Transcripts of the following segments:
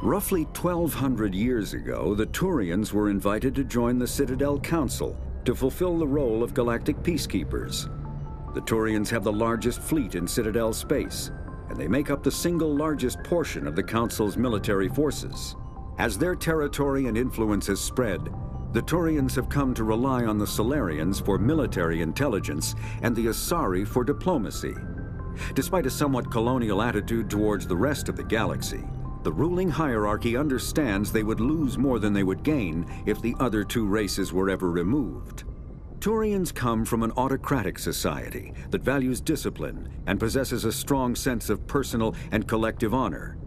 Roughly 1,200 years ago, the Turians were invited to join the Citadel Council to fulfill the role of galactic peacekeepers. The Turians have the largest fleet in Citadel space, and they make up the single largest portion of the Council's military forces. As their territory and influence has spread, the Turians have come to rely on the Salarians for military intelligence and the Asari for diplomacy. Despite a somewhat colonial attitude towards the rest of the galaxy, the ruling hierarchy understands they would lose more than they would gain if the other two races were ever removed. Turians come from an autocratic society that values discipline and possesses a strong sense of personal and collective honor.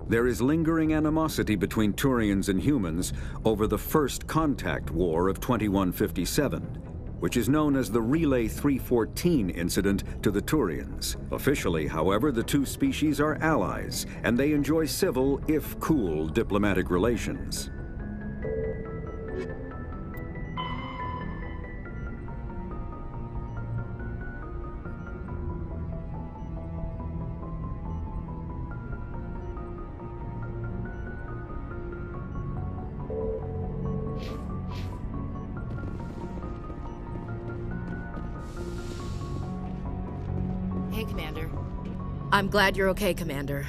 There is lingering animosity between Turians and humans over the First Contact War of 2157, which is known as the Relay 314 incident to the Turians. Officially, however, the two species are allies, and they enjoy civil, if cool, diplomatic relations. I'm glad you're okay, Commander.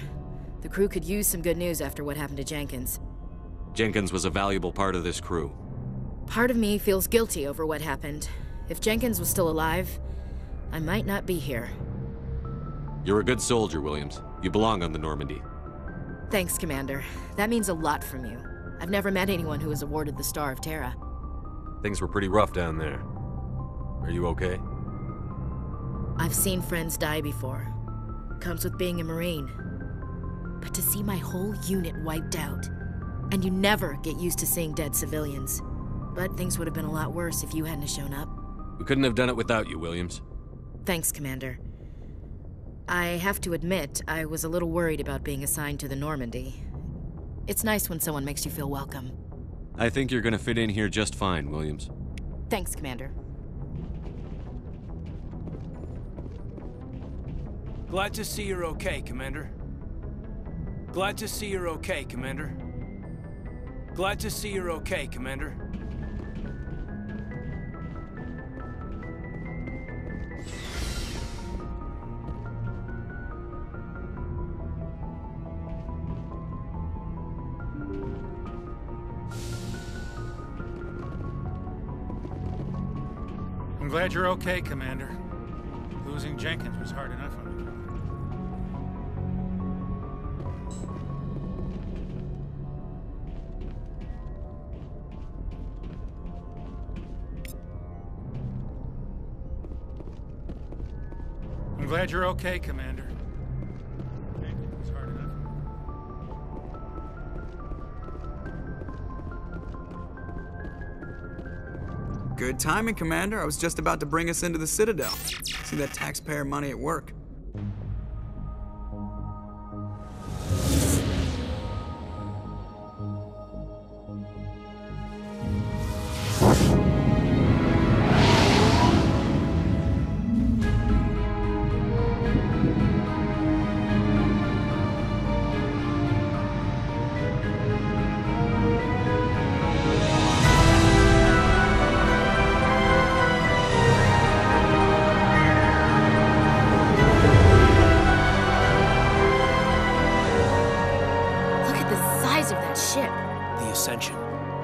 The crew could use some good news after what happened to Jenkins. Jenkins was a valuable part of this crew. Part of me feels guilty over what happened. If Jenkins was still alive, I might not be here. You're a good soldier, Williams. You belong on the Normandy. Thanks, Commander. That means a lot from you. I've never met anyone who was awarded the Star of Terra. Things were pretty rough down there. Are you okay? I've seen friends die before. Comes with being a Marine. But to see my whole unit wiped out, and you never get used to seeing dead civilians. But things would have been a lot worse if you hadn't shown up. We couldn't have done it without you, Williams. Thanks, Commander. I have to admit, I was a little worried about being assigned to the Normandy. It's nice when someone makes you feel welcome. I think you're gonna fit in here just fine, Williams. Thanks, Commander. Glad to see you're okay, Commander. Glad to see you're okay, Commander. Glad to see you're okay, Commander. I'm glad you're okay, Commander. Losing Jenkins was hard enough on me. I'm glad you're okay, Commander. Jenkins was hard enough. Good timing, Commander. I was just about to bring us into the Citadel. See that taxpayer money at work.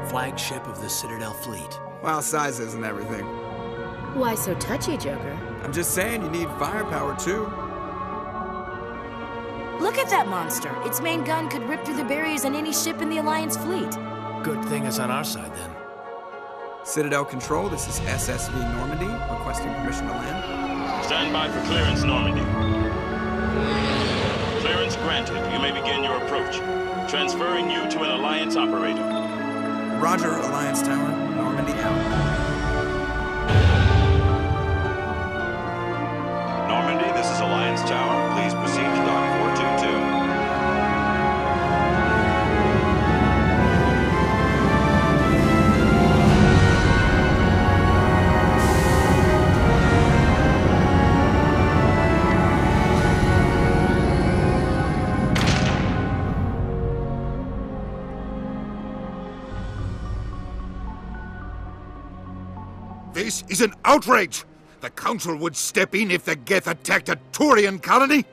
Flagship of the Citadel fleet. Well, size isn't everything. Why so touchy, Joker? I'm just saying you need firepower, too. Look at that monster. Its main gun could rip through the barriers on any ship in the Alliance fleet. Good thing it's on our side, then. Citadel Control, this is SSV Normandy, requesting permission to land. Stand by for clearance, Normandy. Clearance granted. You may begin your approach. Transferring you to an Alliance operator. Roger, Alliance Tower. Normandy out. Normandy, this is Alliance Tower. Please proceed to Dock 422. This is an outrage! The Council would step in if the Geth attacked a Turian colony?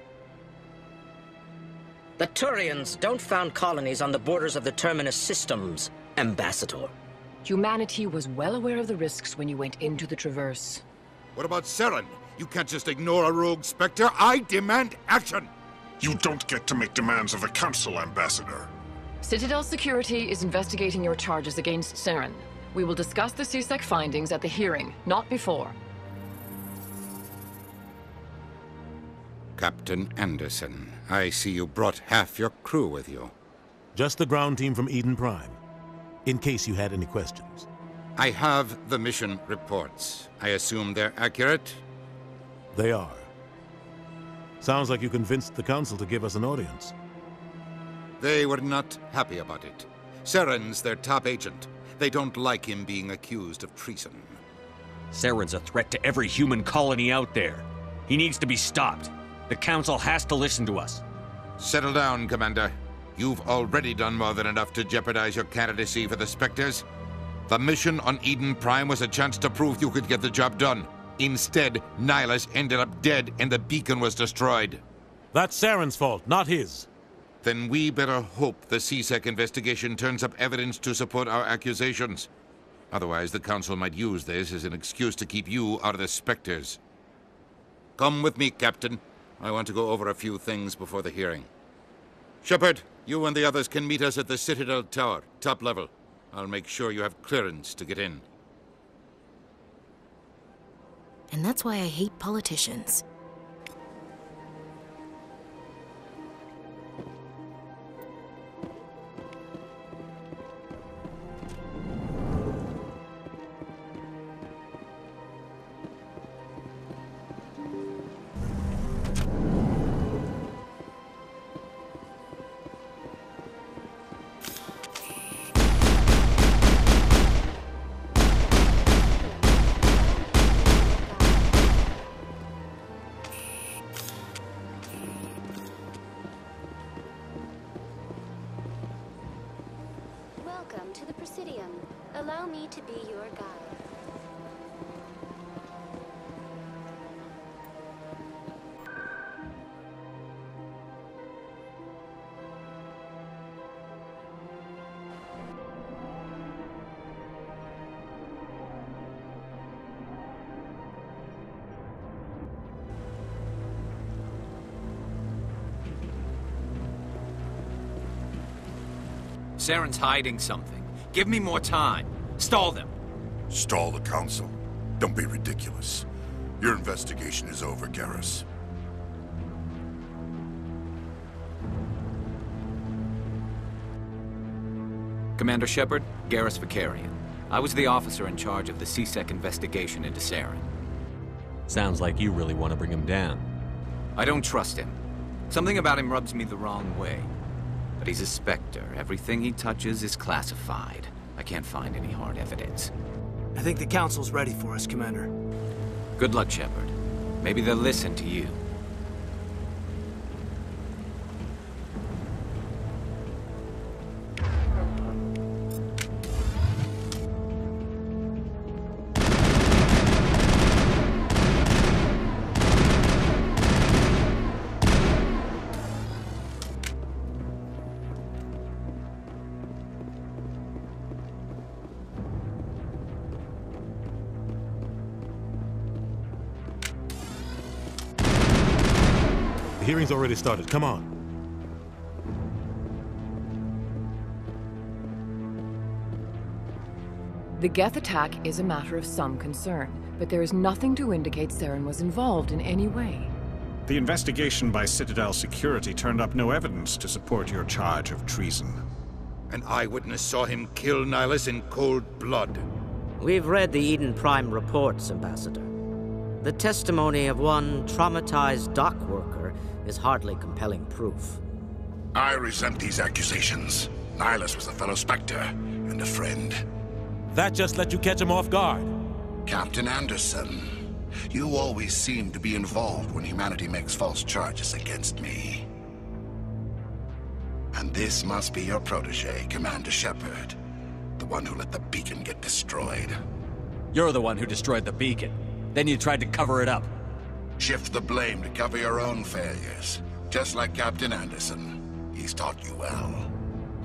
The Turians don't found colonies on the borders of the Terminus systems, Ambassador. Humanity was well aware of the risks when you went into the Traverse. What about Saren? You can't just ignore a rogue Spectre. I demand action! You don't get to make demands of the Council, Ambassador. Citadel Security is investigating your charges against Saren. We will discuss the CSEC findings at the hearing, not before. Captain Anderson, I see you brought half your crew with you. Just the ground team from Eden Prime, in case you had any questions. I have the mission reports. I assume they're accurate? They are. Sounds like you convinced the Council to give us an audience. They were not happy about it. Saren's their top agent. They don't like him being accused of treason. Saren's a threat to every human colony out there. He needs to be stopped. The Council has to listen to us. Settle down, Commander. You've already done more than enough to jeopardize your candidacy for the Spectres. The mission on Eden Prime was a chance to prove you could get the job done. Instead, Nihilus ended up dead and the beacon was destroyed. That's Saren's fault, not his. Then we better hope the CSEC investigation turns up evidence to support our accusations. Otherwise, the Council might use this as an excuse to keep you out of the Spectres. Come with me, Captain. I want to go over a few things before the hearing. Shepard, you and the others can meet us at the Citadel Tower, top level. I'll make sure you have clearance to get in. And that's why I hate politicians. Welcome to the Presidium. Allow me to be your guide. Saren's hiding something. Give me more time. Stall them. Stall the Council? Don't be ridiculous. Your investigation is over, Garrus. Commander Shepard, Garrus Vakarian. I was the officer in charge of the CSEC investigation into Saren. Sounds like you really want to bring him down. I don't trust him. Something about him rubs me the wrong way. But he's a Spectre. Everything he touches is classified. I can't find any hard evidence. I think the Council's ready for us, Commander. Good luck, Shepard. Maybe they'll listen to you. The hearing's already started. Come on. The Geth attack is a matter of some concern, but there is nothing to indicate Saren was involved in any way. The investigation by Citadel Security turned up no evidence to support your charge of treason. An eyewitness saw him kill Nihilus in cold blood. We've read the Eden Prime reports, Ambassador. The testimony of one traumatized dock worker is hardly compelling proof. I resent these accusations. Nihilus was a fellow Spectre and a friend. That just let you catch him off guard. Captain Anderson, you always seem to be involved when humanity makes false charges against me. And this must be your protege, Commander Shepard. The one who let the beacon get destroyed. You're the one who destroyed the beacon. Then you tried to cover it up. Shift the blame to cover your own failures. Just like Captain Anderson. He's taught you well.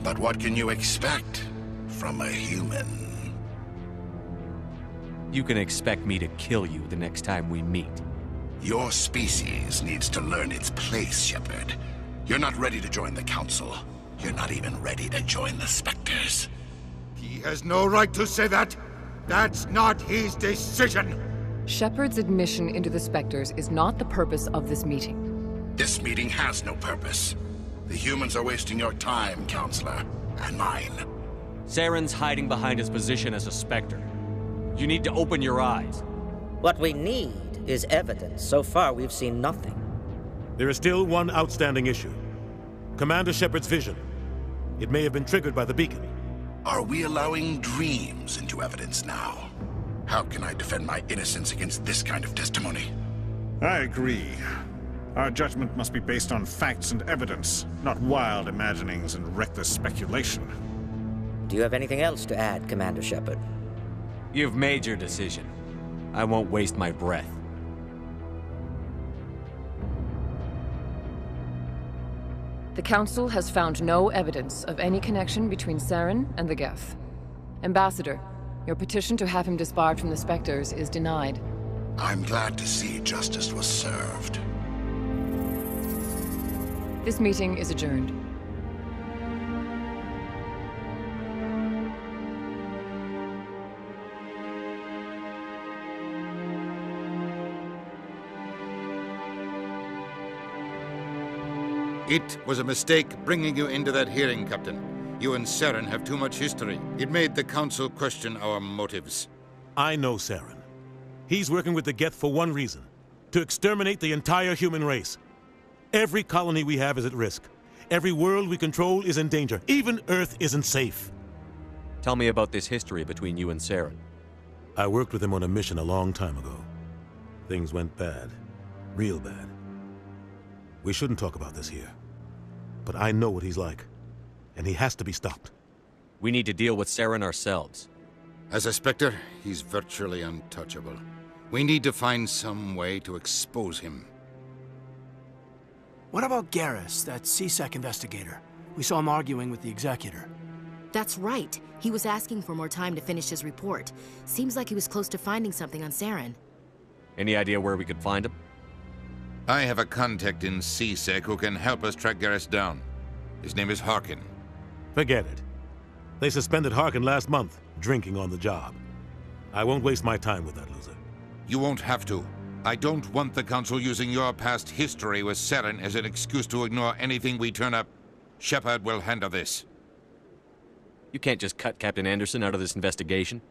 But what can you expect from a human? You can expect me to kill you the next time we meet. Your species needs to learn its place, Shepard. You're not ready to join the Council. You're not even ready to join the Spectres. He has no right to say that. That's not his decision. Shepard's admission into the Spectres is not the purpose of this meeting. This meeting has no purpose. The humans are wasting your time, Counselor, and mine. Saren's hiding behind his position as a Spectre. You need to open your eyes. What we need is evidence. So far, we've seen nothing. There is still one outstanding issue. Commander Shepard's vision. It may have been triggered by the beacon. Are we allowing dreams into evidence now? How can I defend my innocence against this kind of testimony? I agree. Our judgment must be based on facts and evidence, not wild imaginings and reckless speculation. Do you have anything else to add, Commander Shepard? You've made your decision. I won't waste my breath. The Council has found no evidence of any connection between Saren and the Geth. Ambassador, your petition to have him disbarred from the Spectres is denied. I'm glad to see justice was served. This meeting is adjourned. It was a mistake bringing you into that hearing, Captain. You and Saren have too much history. It made the Council question our motives. I know Saren. He's working with the Geth for one reason. To exterminate the entire human race. Every colony we have is at risk. Every world we control is in danger. Even Earth isn't safe. Tell me about this history between you and Saren. I worked with him on a mission a long time ago. Things went bad. Real bad. We shouldn't talk about this here. But I know what he's like. And he has to be stopped. We need to deal with Saren ourselves. As a Spectre, he's virtually untouchable. We need to find some way to expose him. What about Garrus, that C-Sec investigator? We saw him arguing with the Executor. That's right. He was asking for more time to finish his report. Seems like he was close to finding something on Saren. Any idea where we could find him? I have a contact in C-Sec who can help us track Garrus down. His name is Harkin. Forget it. They suspended Harkin last month, drinking on the job. I won't waste my time with that loser. You won't have to. I don't want the Council using your past history with Saren as an excuse to ignore anything we turn up. Shepard will handle this. You can't just cut Captain Anderson out of this investigation.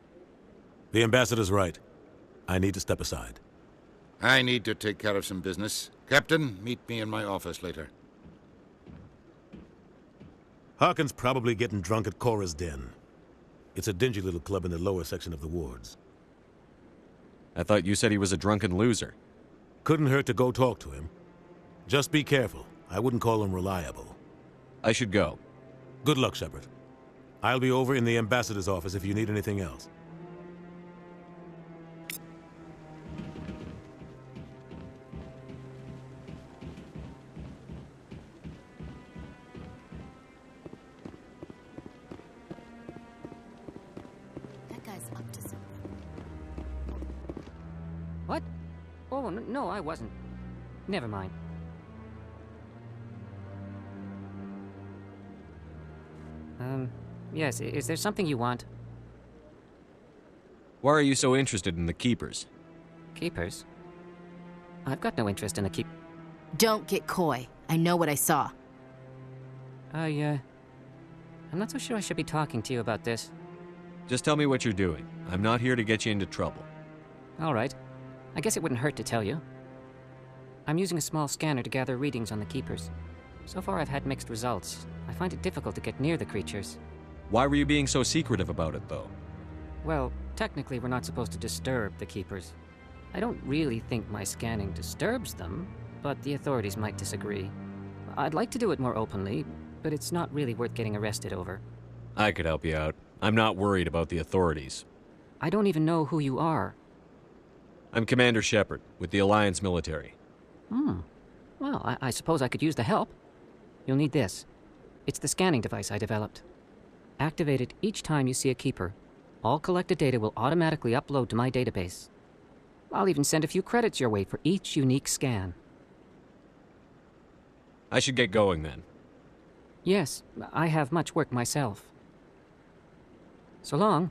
The Ambassador's right. I need to step aside. I need to take care of some business. Captain, meet me in my office later. Harkin's probably getting drunk at Cora's Den. It's a dingy little club in the lower section of the wards. I thought you said he was a drunken loser. Couldn't hurt to go talk to him. Just be careful. I wouldn't call him reliable. I should go. Good luck, Shepard. I'll be over in the Ambassador's office if you need anything else. What? Oh, no, I wasn't. Never mind. Yes, is there something you want? Why are you so interested in the Keepers? Keepers? I've got no interest in the Keep... Don't get coy. I know what I saw. I'm not so sure I should be talking to you about this. Just tell me what you're doing. I'm not here to get you into trouble. All right. I guess it wouldn't hurt to tell you. I'm using a small scanner to gather readings on the Keepers. So far I've had mixed results. I find it difficult to get near the creatures. Why were you being so secretive about it, though? Well, technically we're not supposed to disturb the Keepers. I don't really think my scanning disturbs them, but the authorities might disagree. I'd like to do it more openly, but it's not really worth getting arrested over. I could help you out. I'm not worried about the authorities. I don't even know who you are. I'm Commander Shepard, with the Alliance military. Well, I suppose I could use the help. You'll need this. It's the scanning device I developed. Activate it each time you see a Keeper. All collected data will automatically upload to my database. I'll even send a few credits your way for each unique scan. I should get going then. Yes, I have much work myself. So long,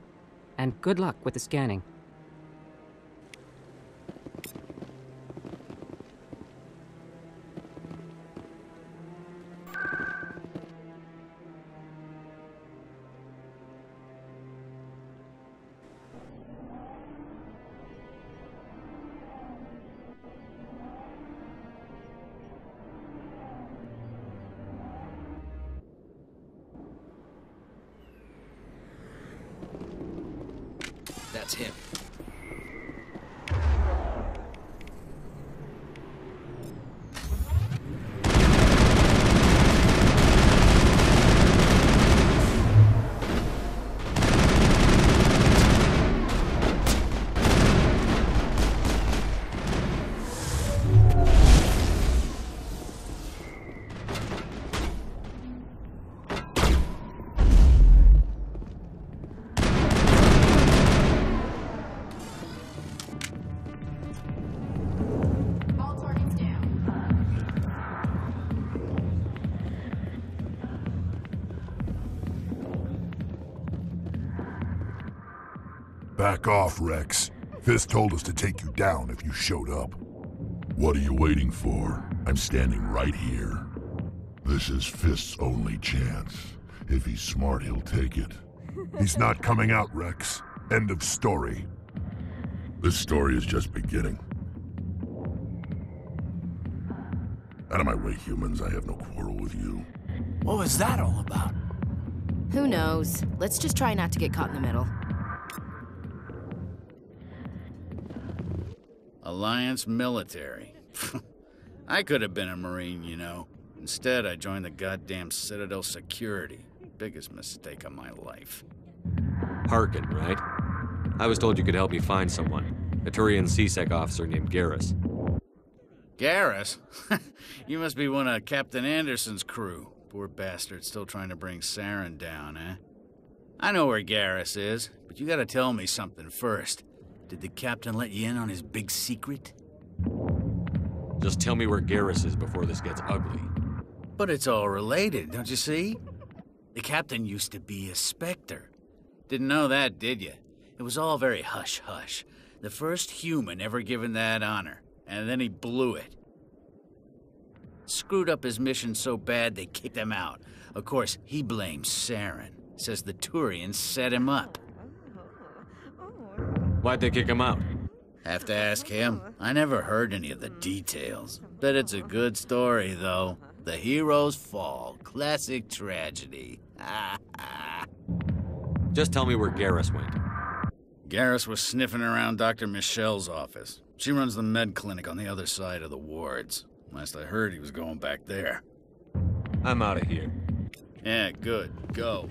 and good luck with the scanning. That's him. Back off, Rex. Fisk told us to take you down if you showed up. What are you waiting for? I'm standing right here. This is Fisk's only chance. If he's smart, he'll take it. He's not coming out, Rex. End of story. This story is just beginning. Out of my way, humans. I have no quarrel with you. What was that all about? Who knows? Let's just try not to get caught in the middle. Alliance military. I could have been a Marine, you know. Instead, I joined the goddamn Citadel security. Biggest mistake of my life. Harkin, right? I was told you could help me find someone. A Turian C-Sec officer named Garrus. Garrus? You must be one of Captain Anderson's crew. Poor bastard still trying to bring Saren down, eh? I know where Garrus is, but you gotta tell me something first. Did the captain let you in on his big secret? Just tell me where Garrus is before this gets ugly. But it's all related, don't you see? The captain used to be a Spectre. Didn't know that, did you? It was all very hush-hush. The first human ever given that honor, and then he blew it. Screwed up his mission so bad they kicked him out. Of course, he blames Saren. Says the Turians set him up. Why'd they kick him out? Have to ask him. I never heard any of the details. Bet it's a good story, though. The hero's fall. Classic tragedy. Just tell me where Garrus went. Garrus was sniffing around Dr. Michelle's office. She runs the med clinic on the other side of the wards. Last I heard, he was going back there. I'm out of here. Yeah, good. Go.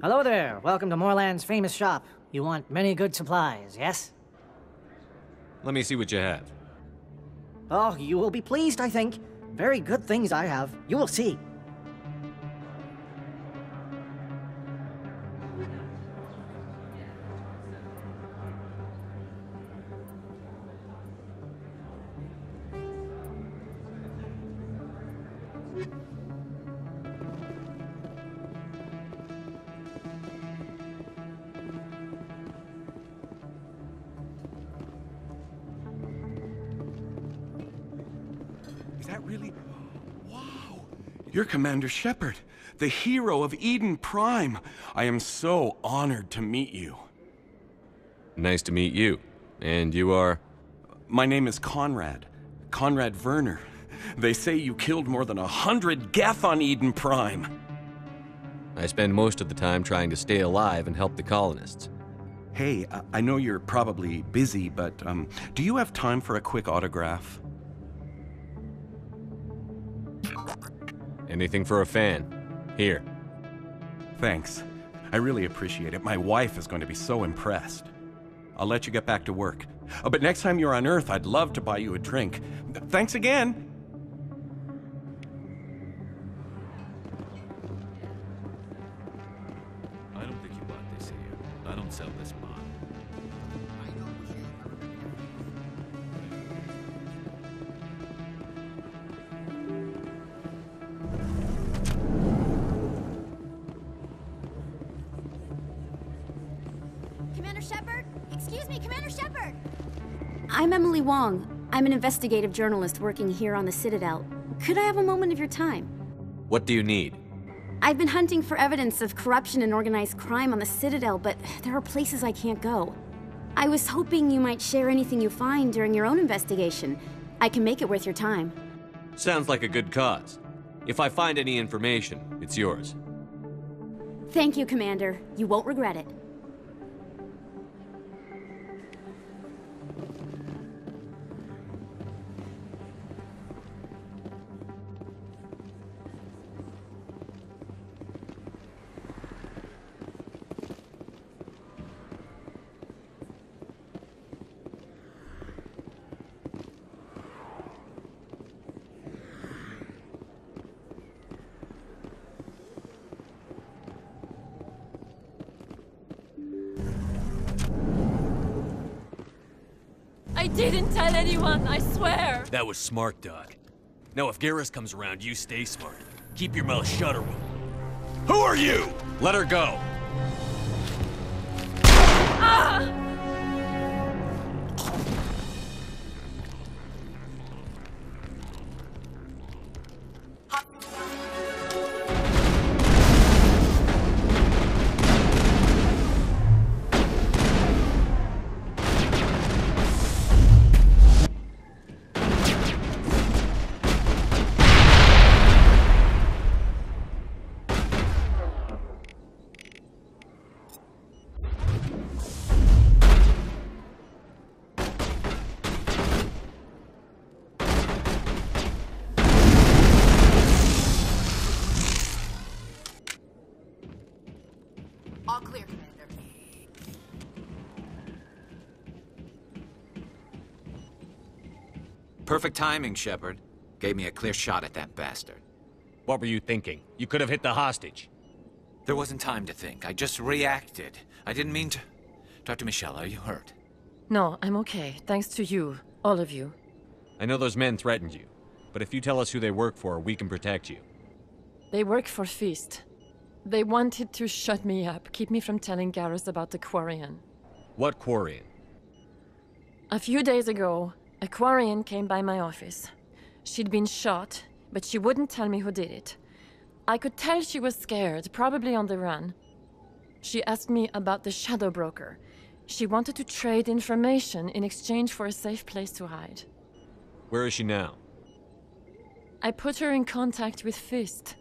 Hello there. Welcome to Morland's famous shop. You want many good supplies, yes? Let me see what you have. Oh, you will be pleased, I think. Very good things I have. You will see. You're Commander Shepard, the hero of Eden Prime. I am so honored to meet you. Nice to meet you. And you are? My name is Conrad. Conrad Werner. They say you killed more than 100 Geth on Eden Prime. I spend most of the time trying to stay alive and help the colonists. Hey, I know you're probably busy, but do you have time for a quick autograph? Anything for a fan. Here. Thanks. I really appreciate it. My wife is going to be so impressed. I'll let you get back to work. But next time you're on Earth, I'd love to buy you a drink. Thanks again! I don't think you bought this here. I don't sell this bond. Commander Shepard? Excuse me, Commander Shepard! I'm Emily Wong. I'm an investigative journalist working here on the Citadel. Could I have a moment of your time? What do you need? I've been hunting for evidence of corruption and organized crime on the Citadel, but there are places I can't go. I was hoping you might share anything you find during your own investigation. I can make it worth your time. Sounds like a good cause. If I find any information, it's yours. Thank you, Commander. You won't regret it. I didn't tell anyone, I swear! That was smart, Doc. Now if Garrus comes around, you stay smart. Keep your mouth shut, Erwin. Who are you? Let her go. Ah! All clear, Commander. Perfect timing, Shepard. Gave me a clear shot at that bastard. What were you thinking? You could have hit the hostage. There wasn't time to think. I just reacted. I didn't mean to... Dr. Michelle, are you hurt? No, I'm okay. Thanks to you. All of you. I know those men threatened you, but if you tell us who they work for, we can protect you. They work for Feast. They wanted to shut me up, keep me from telling Garrus about the Quarian. What Quarian? A few days ago, a Quarian came by my office. She'd been shot, but she wouldn't tell me who did it. I could tell she was scared, probably on the run. She asked me about the Shadow Broker. She wanted to trade information in exchange for a safe place to hide. Where is she now? I put her in contact with Fist.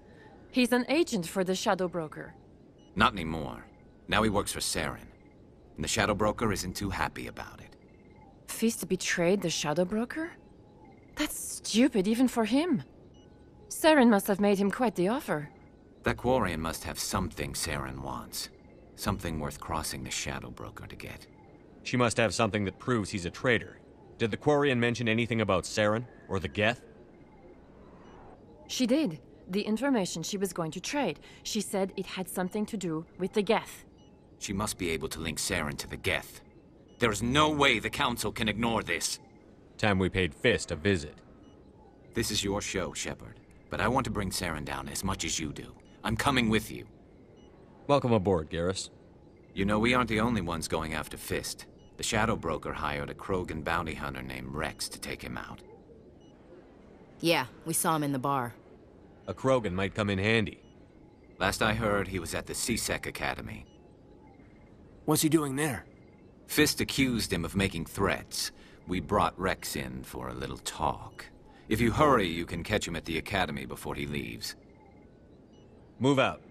He's an agent for the Shadow Broker. Not anymore. Now he works for Saren. And the Shadow Broker isn't too happy about it. Fist betrayed the Shadow Broker? That's stupid even for him. Saren must have made him quite the offer. That Quarian must have something Saren wants. Something worth crossing the Shadow Broker to get. She must have something that proves he's a traitor. Did the Quarian mention anything about Saren or the Geth? She did. The information she was going to trade. She said it had something to do with the Geth. She must be able to link Saren to the Geth. There is no way the Council can ignore this. Time we paid Fist a visit. This is your show, Shepard. But I want to bring Saren down as much as you do. I'm coming with you. Welcome aboard, Garrus. You know, we aren't the only ones going after Fist. The Shadow Broker hired a Krogan bounty hunter named Rex to take him out. Yeah, we saw him in the bar. A Krogan might come in handy. Last I heard, he was at the C-Sec Academy. What's he doing there? Fist accused him of making threats. We brought Rex in for a little talk. If you hurry, you can catch him at the Academy before he leaves. Move out.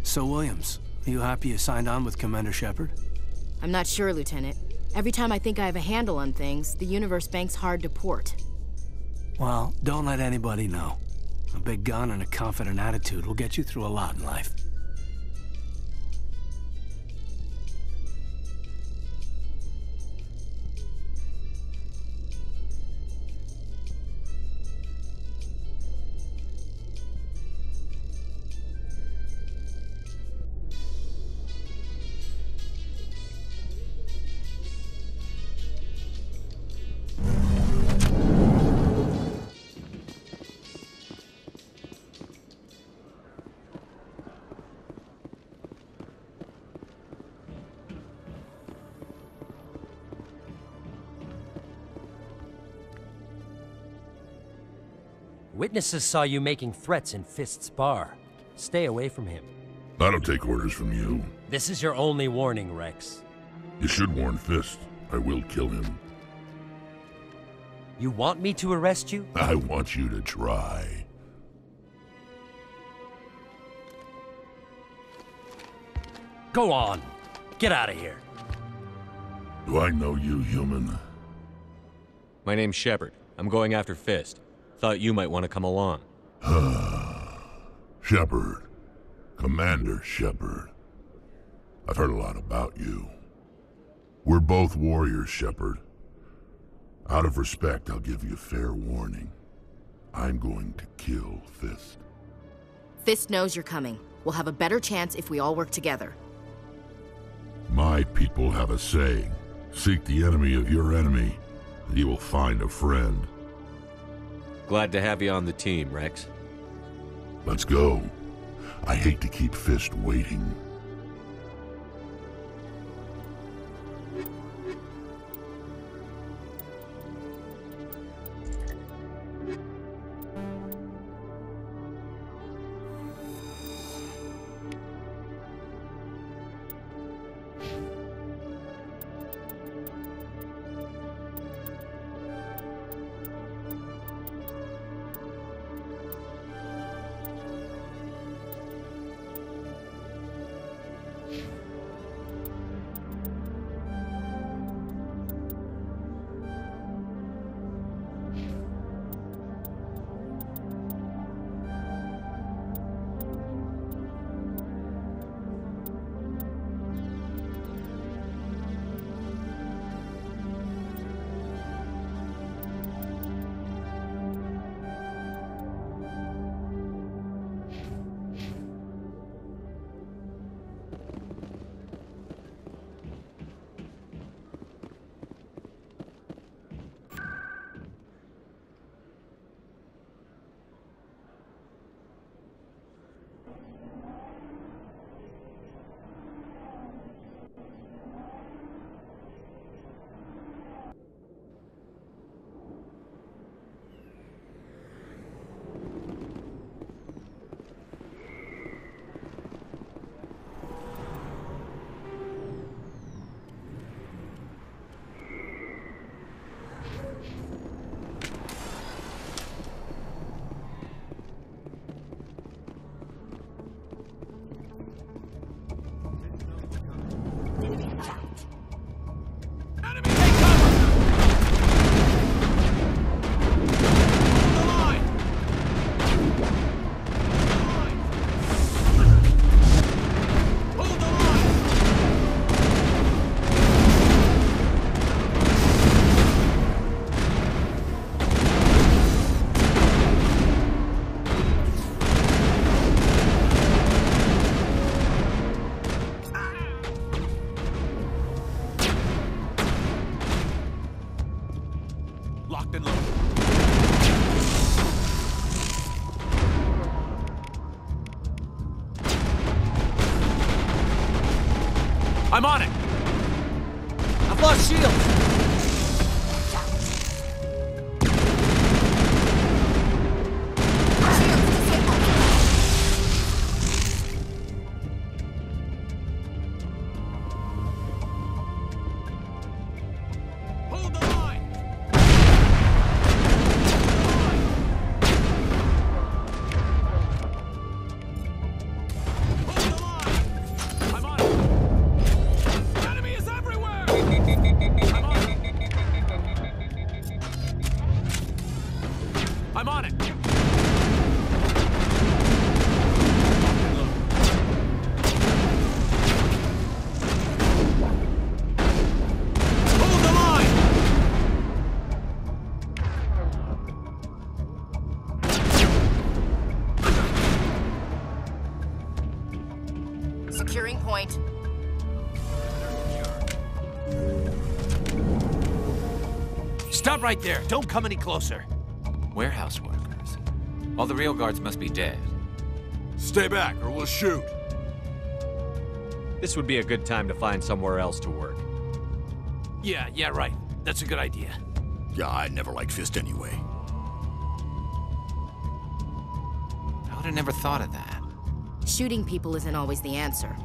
So, Williams, are you happy you signed on with Commander Shepard? I'm not sure, Lieutenant. Every time I think I have a handle on things, the Universe Bank's hard to port. Well, don't let anybody know. A big gun and a confident attitude will get you through a lot in life. Witnesses saw you making threats in Fist's bar. Stay away from him. I don't take orders from you. This is your only warning, Rex. You should warn Fist. I will kill him. You want me to arrest you? I want you to try. Go on. Get out of here. Do I know you, human? My name's Shepard. I'm going after Fist. Thought you might want to come along. Shepard. Commander Shepard. I've heard a lot about you. We're both warriors, Shepard. Out of respect, I'll give you fair warning. I'm going to kill Fist. Fist knows you're coming. We'll have a better chance if we all work together. My people have a saying. Seek the enemy of your enemy, and you will find a friend. Glad to have you on the team, Rex. Let's go. I hate to keep Fist waiting. Locked and loaded. I'm on it! I've lost shield! I'm on it! Hold the line! Securing point. Stop right there. Don't come any closer. Warehouse workers. All the real guards must be dead. Stay back or we'll shoot. This would be a good time to find somewhere else to work. Yeah, right. That's a good idea. Yeah, I never liked Fist anyway. I would have never thought of that. Shooting people isn't always the answer.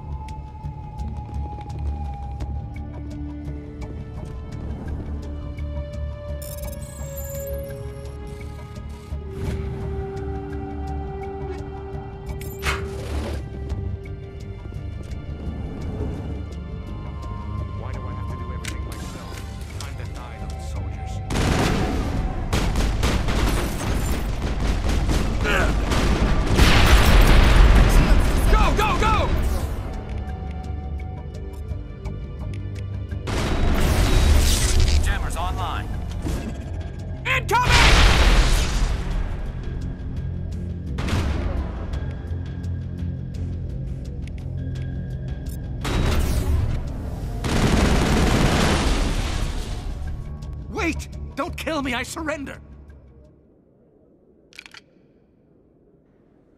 Wait! Don't kill me, I surrender!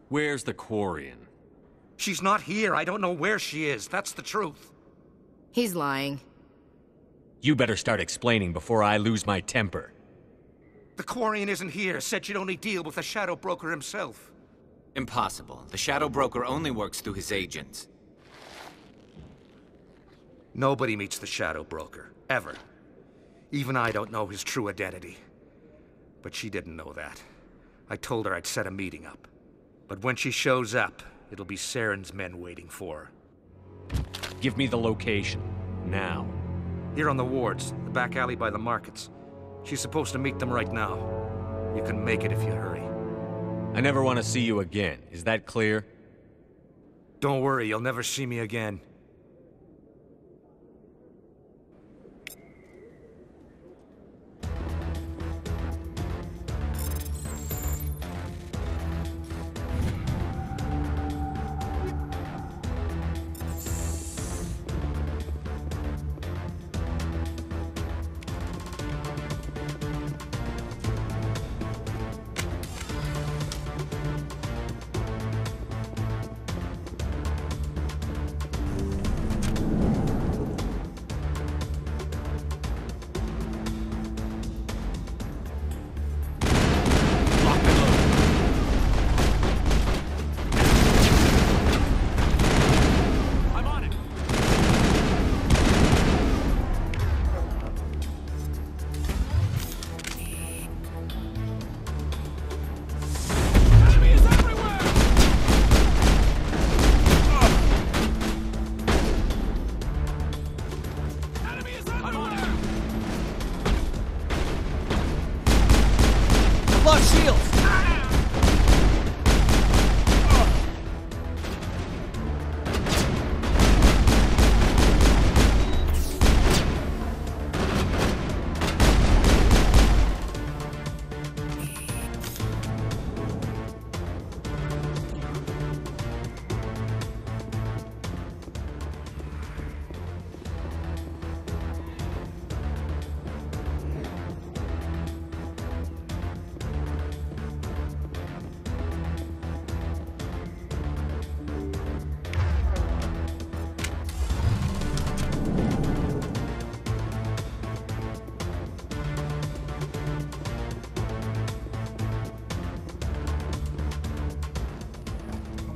Where's the Quarian? She's not here. I don't know where she is. That's the truth. He's lying. You better start explaining before I lose my temper. The Quarian isn't here. Said she'd only deal with the Shadow Broker himself. Impossible. The Shadow Broker only works through his agents. Nobody meets the Shadow Broker. Ever. Even I don't know his true identity. But she didn't know that. I told her I'd set a meeting up. But when she shows up, it'll be Saren's men waiting for her. Give me the location. Now. Here on the wards, the back alley by the markets. She's supposed to meet them right now. You can make it if you hurry. I never want to see you again. Is that clear? Don't worry, you'll never see me again.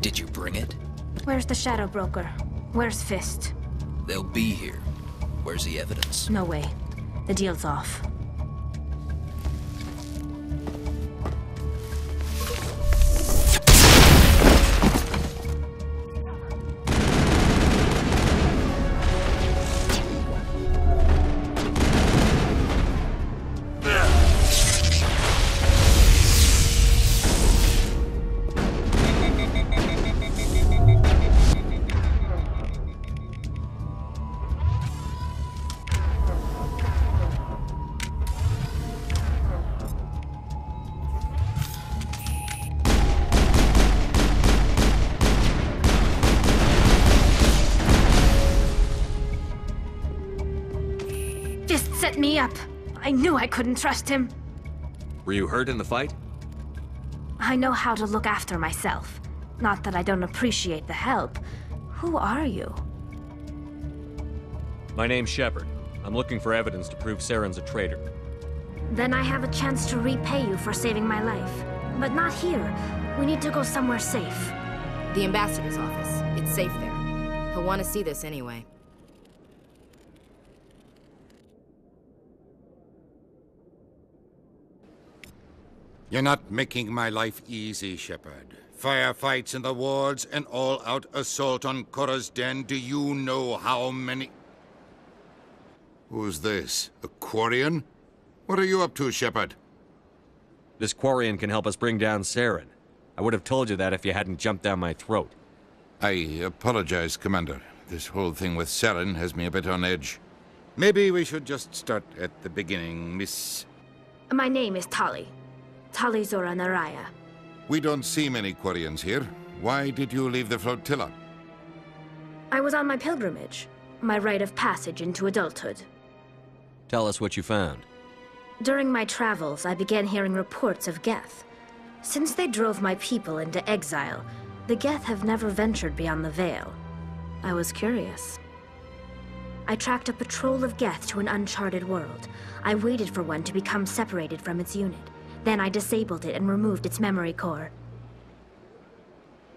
Did you bring it? Where's the Shadow Broker? Where's Fist? They'll be here. Where's the evidence? No way. The deal's off. Set me up. I knew I couldn't trust him. Were you hurt in the fight? I know how to look after myself. Not that I don't appreciate the help. Who are you? My name's Shepard. I'm looking for evidence to prove Saren's a traitor. Then I have a chance to repay you for saving my life. But not here. We need to go somewhere safe. The ambassador's office. It's safe there. He'll want to see this anyway. You're not making my life easy, Shepard. Firefights in the wards, an all-out assault on Korra's den. Do you know how many... Who's this? A Quarian? What are you up to, Shepard? This Quarian can help us bring down Saren. I would have told you that if you hadn't jumped down my throat. I apologize, Commander. This whole thing with Saren has me a bit on edge. Maybe we should just start at the beginning, Miss... My name is Tali. Tali Zora Naraya. We don't see many Quarians here. Why did you leave the flotilla? I was on my pilgrimage. My rite of passage into adulthood. Tell us what you found. During my travels, I began hearing reports of Geth. Since they drove my people into exile, the Geth have never ventured beyond the Veil. I was curious. I tracked a patrol of Geth to an uncharted world. I waited for one to become separated from its unit. Then I disabled it and removed its memory core.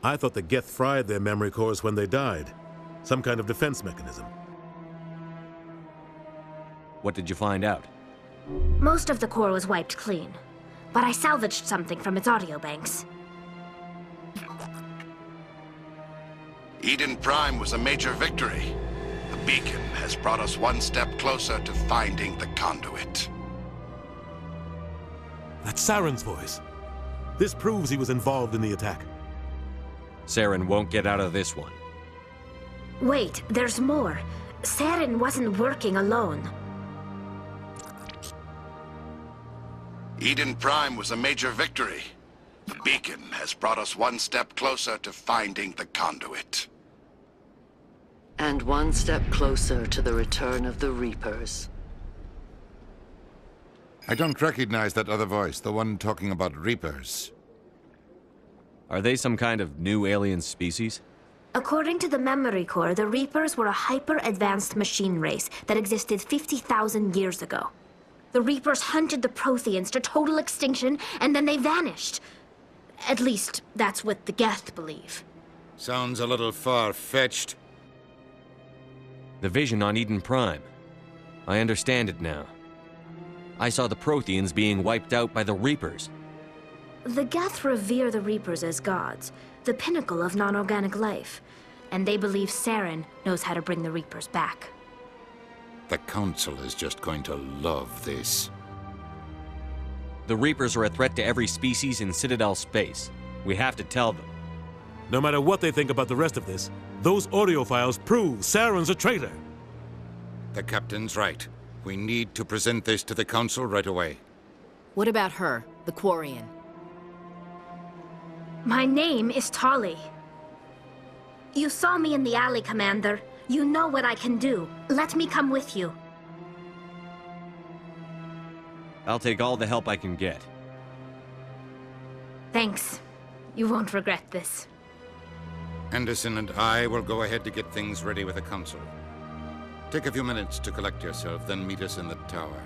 I thought the Geth fried their memory cores when they died. Some kind of defense mechanism. What did you find out? Most of the core was wiped clean, but I salvaged something from its audio banks. Eden Prime was a major victory. The beacon has brought us one step closer to finding the conduit. That's Saren's voice. This proves he was involved in the attack. Saren won't get out of this one. Wait, there's more. Saren wasn't working alone. Eden Prime was a major victory. The beacon has brought us one step closer to finding the conduit. And one step closer to the return of the Reapers. I don't recognize that other voice, the one talking about Reapers. Are they some kind of new alien species? According to the memory core, the Reapers were a hyper-advanced machine race that existed 50,000 years ago. The Reapers hunted the Protheans to total extinction, and then they vanished. At least, that's what the Geth believe. Sounds a little far-fetched. The vision on Eden Prime. I understand it now. I saw the Protheans being wiped out by the Reapers. The Geth revere the Reapers as gods, the pinnacle of non-organic life, and they believe Saren knows how to bring the Reapers back. The Council is just going to love this. The Reapers are a threat to every species in Citadel space. We have to tell them. No matter what they think about the rest of this, those audio files prove Saren's a traitor. The Captain's right. We need to present this to the Council right away. What about her, the Quarian? My name is Tali. You saw me in the alley, Commander. You know what I can do. Let me come with you. I'll take all the help I can get. Thanks. You won't regret this. Anderson and I will go ahead to get things ready with the Council. Take a few minutes to collect yourself, then meet us in the tower.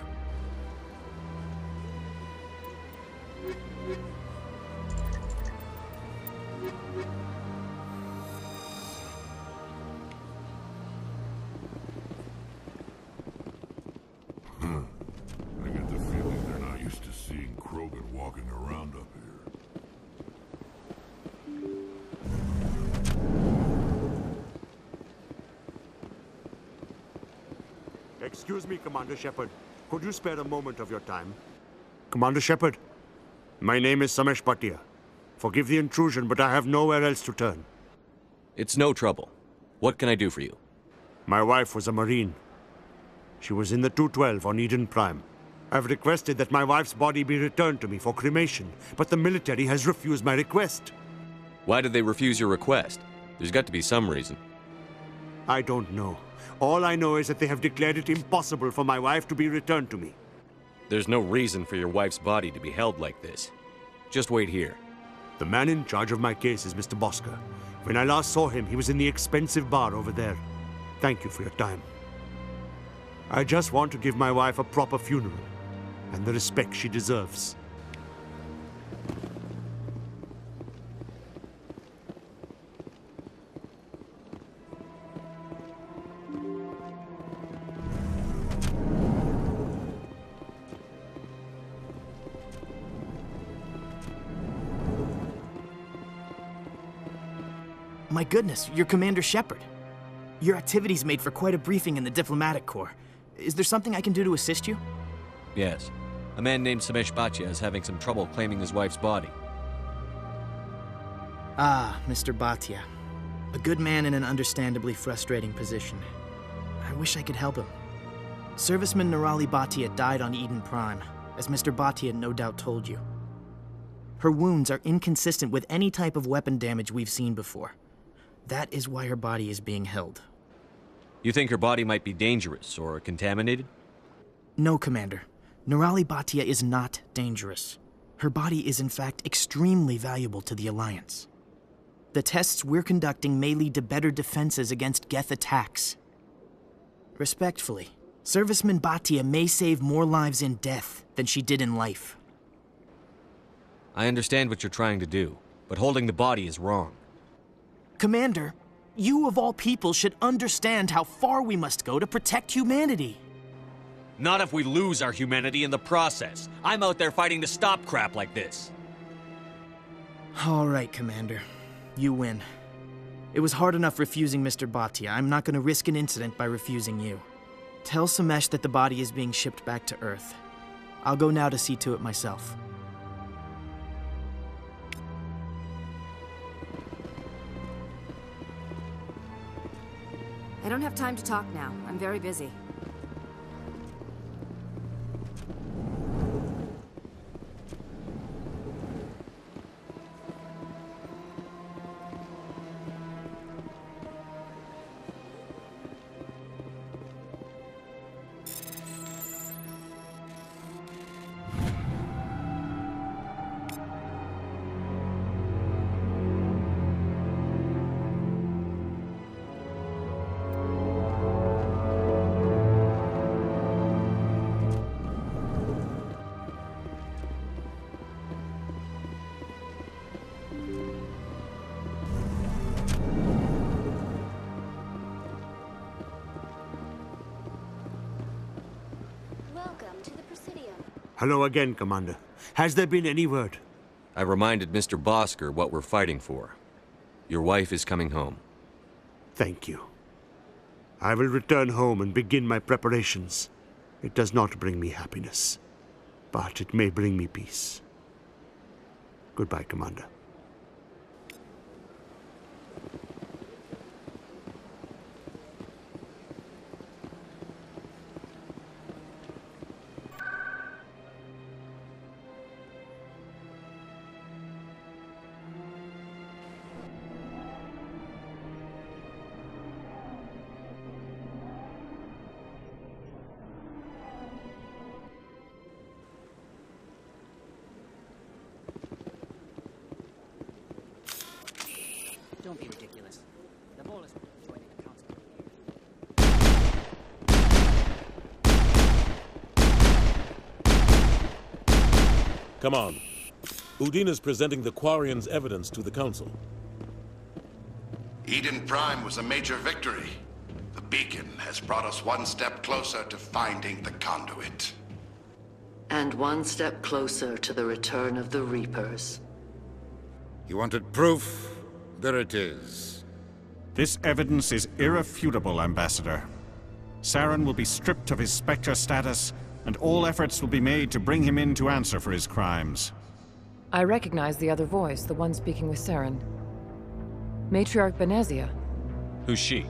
Excuse me, Commander Shepard. Could you spare a moment of your time? Commander Shepard, my name is Samesh Bhatia. Forgive the intrusion, but I have nowhere else to turn. It's no trouble. What can I do for you? My wife was a Marine. She was in the 212 on Eden Prime. I've requested that my wife's body be returned to me for cremation, but the military has refused my request. Why did they refuse your request? There's got to be some reason. I don't know. All I know is that they have declared it impossible for my wife to be returned to me. There's no reason for your wife's body to be held like this. Just wait here. The man in charge of my case is Mr. Bosker. When I last saw him, he was in the expensive bar over there. Thank you for your time. I just want to give my wife a proper funeral, and the respect she deserves. My goodness, you're Commander Shepard. Your activities made for quite a briefing in the Diplomatic Corps. Is there something I can do to assist you? Yes. A man named Samesh Bhatia is having some trouble claiming his wife's body. Ah, Mr. Bhatia. A good man in an understandably frustrating position. I wish I could help him. Serviceman Nirali Bhatia died on Eden Prime, as Mr. Bhatia no doubt told you. Her wounds are inconsistent with any type of weapon damage we've seen before. That is why her body is being held. You think her body might be dangerous or contaminated? No, Commander. Nirali Bhatia is not dangerous. Her body is in fact extremely valuable to the Alliance. The tests we're conducting may lead to better defenses against Geth attacks. Respectfully, Serviceman Bhatia may save more lives in death than she did in life. I understand what you're trying to do, but holding the body is wrong. Commander, you of all people should understand how far we must go to protect humanity. Not if we lose our humanity in the process. I'm out there fighting to stop crap like this. All right, Commander. You win. It was hard enough refusing Mr. Bhatia. I'm not going to risk an incident by refusing you. Tell Samesh that the body is being shipped back to Earth. I'll go now to see to it myself. I don't have time to talk now. I'm very busy. Hello again, Commander. Has there been any word? I reminded Mr. Bosker what we're fighting for. Your wife is coming home. Thank you. I will return home and begin my preparations. It does not bring me happiness, but it may bring me peace. Goodbye, Commander. Don't be ridiculous. The ball is joining the council. Come on. Udine is presenting the Quarians' evidence to the Council. Eden Prime was a major victory. The beacon has brought us one step closer to finding the conduit. And one step closer to the return of the Reapers. You wanted proof? There it is. This evidence is irrefutable, Ambassador. Saren will be stripped of his Spectre status, and all efforts will be made to bring him in to answer for his crimes. I recognize the other voice, the one speaking with Saren. Matriarch Benezia. Who's she?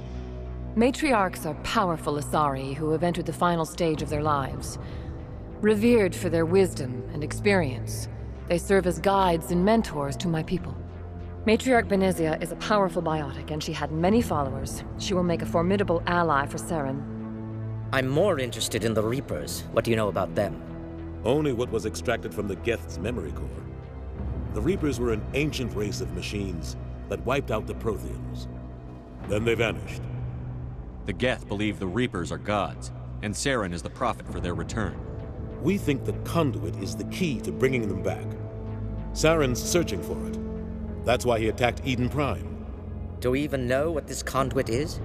Matriarchs are powerful Asari who have entered the final stage of their lives. Revered for their wisdom and experience, they serve as guides and mentors to my people. Matriarch Benezia is a powerful biotic, and she had many followers. She will make a formidable ally for Saren. I'm more interested in the Reapers. What do you know about them? Only what was extracted from the Geth's memory core. The Reapers were an ancient race of machines that wiped out the Protheans. Then they vanished. The Geth believe the Reapers are gods, and Saren is the prophet for their return. We think the Conduit is the key to bringing them back. Saren's searching for it. That's why he attacked Eden Prime. Do we even know what this Conduit is?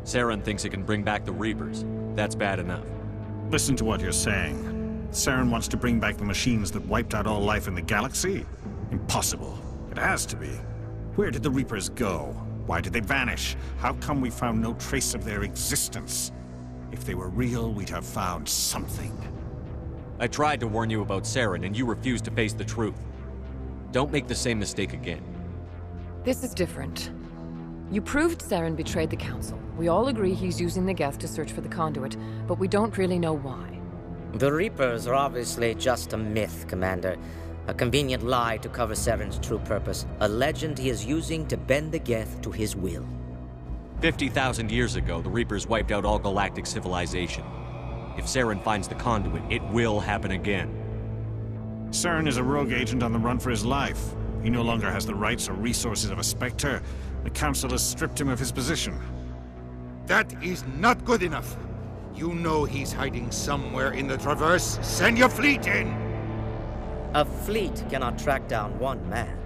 Saren thinks it can bring back the Reapers. That's bad enough. Listen to what you're saying. Saren wants to bring back the machines that wiped out all life in the galaxy? Impossible. It has to be. Where did the Reapers go? Why did they vanish? How come we found no trace of their existence? If they were real, we'd have found something. I tried to warn you about Saren, and you refused to face the truth. Don't make the same mistake again. This is different. You proved Saren betrayed the Council. We all agree he's using the Geth to search for the Conduit, but we don't really know why. The Reapers are obviously just a myth, Commander. A convenient lie to cover Saren's true purpose. A legend he is using to bend the Geth to his will. 50,000 years ago, the Reapers wiped out all galactic civilization. If Saren finds the Conduit, it will happen again. Saren is a rogue agent on the run for his life. He no longer has the rights or resources of a Spectre. The Council has stripped him of his position. That is not good enough. You know he's hiding somewhere in the Traverse. Send your fleet in! A fleet cannot track down one man.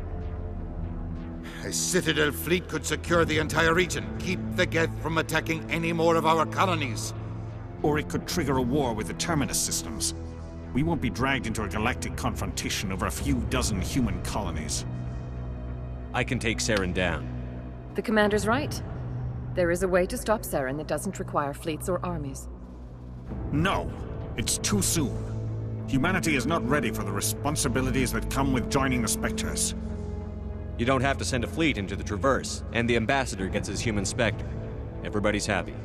A Citadel fleet could secure the entire region, keep the Geth from attacking any more of our colonies. Or it could trigger a war with the Terminus systems. We won't be dragged into a galactic confrontation over a few dozen human colonies. I can take Saren down. The Commander's right. There is a way to stop Saren that doesn't require fleets or armies. No, it's too soon. Humanity is not ready for the responsibilities that come with joining the Spectres. You don't have to send a fleet into the Traverse, and the Ambassador gets his human Spectre. Everybody's happy.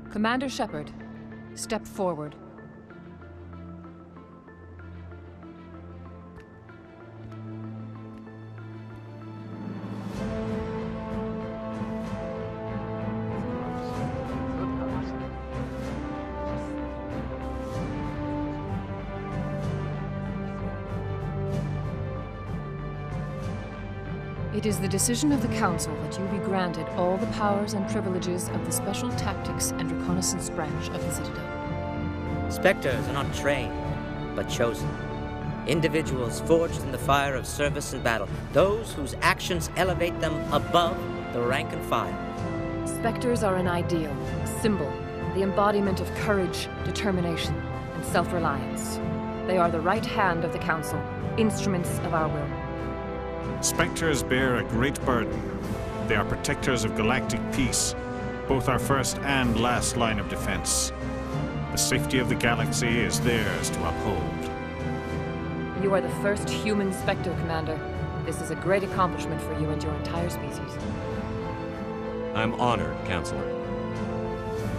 Commander Shepard, step forward. It is the decision of the Council that you be granted all the powers and privileges of the Special Tactics and Reconnaissance branch of the Citadel. Spectres are not trained, but chosen. Individuals forged in the fire of service and battle. Those whose actions elevate them above the rank and file. Spectres are an ideal, a symbol, the embodiment of courage, determination, and self-reliance. They are the right hand of the Council, instruments of our will. Spectres bear a great burden. They are protectors of galactic peace, both our first and last line of defense. The safety of the galaxy is theirs to uphold. You are the first human Spectre, Commander. This is a great accomplishment for you and your entire species. I'm honored, Counselor.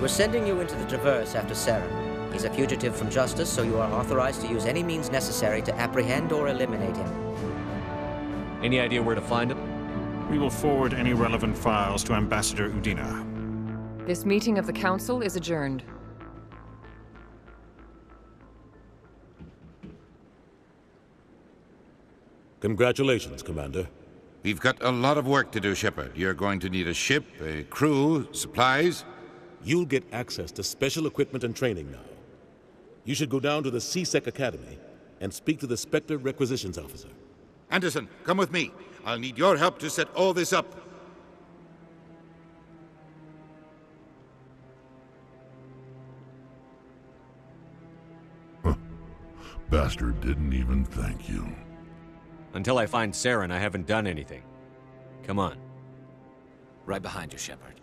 We're sending you into the Traverse after Saren. He's a fugitive from justice, so you are authorized to use any means necessary to apprehend or eliminate him. Any idea where to find him? We will forward any relevant files to Ambassador Udina. This meeting of the Council is adjourned. Congratulations, Commander. We've got a lot of work to do, Shepard. You're going to need a ship, a crew, supplies. You'll get access to special equipment and training now. You should go down to the C-Sec Academy and speak to the Spectre Requisitions Officer. Anderson, come with me. I'll need your help to set all this up. Bastard didn't even thank you. Until I find Saren, I haven't done anything. Come on. Right behind you, Shepard.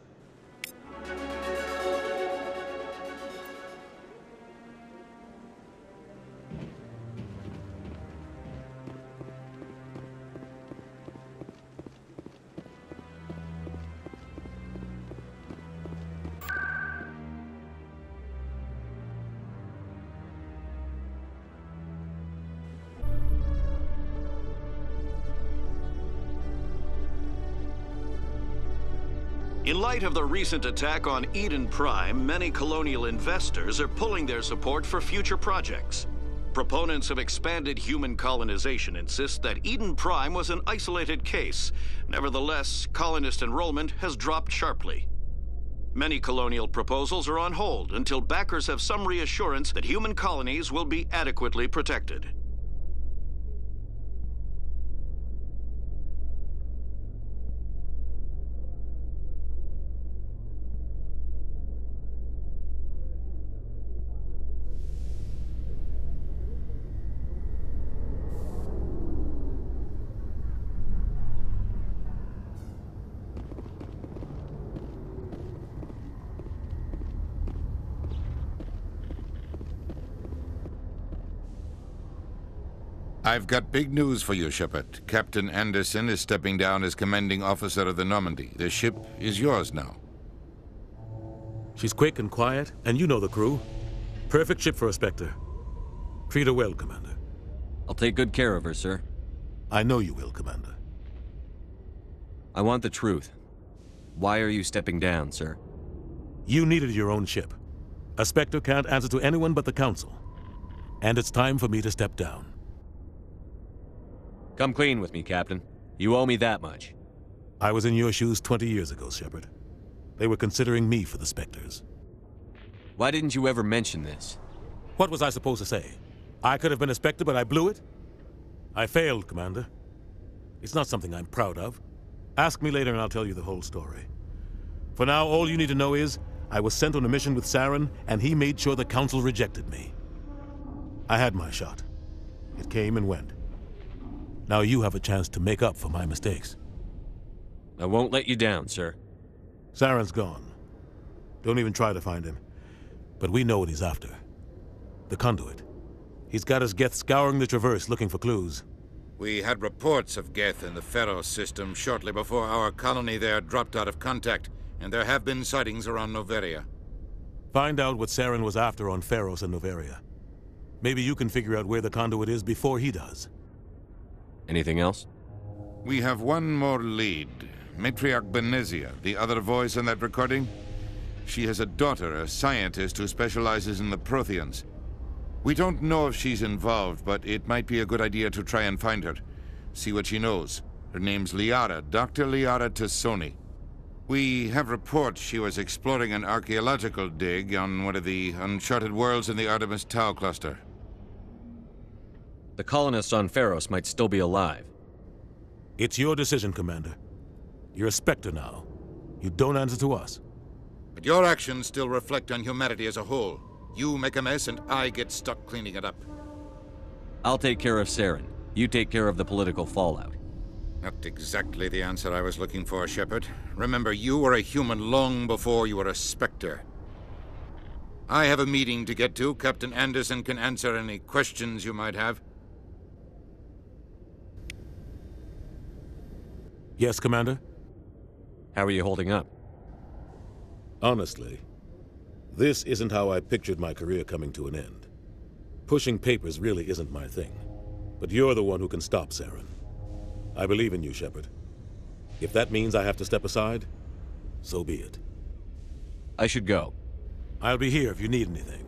In light of the recent attack on Eden Prime, many colonial investors are pulling their support for future projects. Proponents of expanded human colonization insist that Eden Prime was an isolated case. Nevertheless, colonist enrollment has dropped sharply. Many colonial proposals are on hold until backers have some reassurance that human colonies will be adequately protected. I've got big news for you, Shepard. Captain Anderson is stepping down as commanding officer of the Normandy. The ship is yours now. She's quick and quiet, and you know the crew. Perfect ship for a Spectre. Treat her well, Commander. I'll take good care of her, sir. I know you will, Commander. I want the truth. Why are you stepping down, sir? You needed your own ship. A Spectre can't answer to anyone but the Council. And it's time for me to step down. Come clean with me, Captain. You owe me that much. I was in your shoes 20 years ago, Shepard. They were considering me for the Spectres. Why didn't you ever mention this? What was I supposed to say? I could have been a Spectre, but I blew it? I failed, Commander. It's not something I'm proud of. Ask me later and I'll tell you the whole story. For now, all you need to know is, I was sent on a mission with Saren, and he made sure the Council rejected me. I had my shot. It came and went. Now you have a chance to make up for my mistakes. I won't let you down, sir. Saren's gone. Don't even try to find him. But we know what he's after. The Conduit. He's got his Geth scouring the Traverse looking for clues. We had reports of Geth in the Pharos system shortly before our colony there dropped out of contact, and there have been sightings around Noveria. Find out what Saren was after on Pharos and Noveria. Maybe you can figure out where the Conduit is before he does. Anything else? We have one more lead. Matriarch Benezia, the other voice in that recording. She has a daughter, a scientist who specializes in the Protheans. We don't know if she's involved, but it might be a good idea to try and find her. See what she knows. Her name's Liara, Dr. Liara Tassoni. We have reports she was exploring an archaeological dig on one of the uncharted worlds in the Artemis Tau cluster. The colonists on Pharos might still be alive. It's your decision, Commander. You're a Spectre now. You don't answer to us. But your actions still reflect on humanity as a whole. You make a mess and I get stuck cleaning it up. I'll take care of Saren. You take care of the political fallout. Not exactly the answer I was looking for, Shepard. Remember, you were a human long before you were a Spectre. I have a meeting to get to. Captain Anderson can answer any questions you might have. Yes, Commander? How are you holding up? Honestly, this isn't how I pictured my career coming to an end. Pushing papers really isn't my thing. But you're the one who can stop Saren. I believe in you, Shepard. If that means I have to step aside, so be it. I should go. I'll be here if you need anything.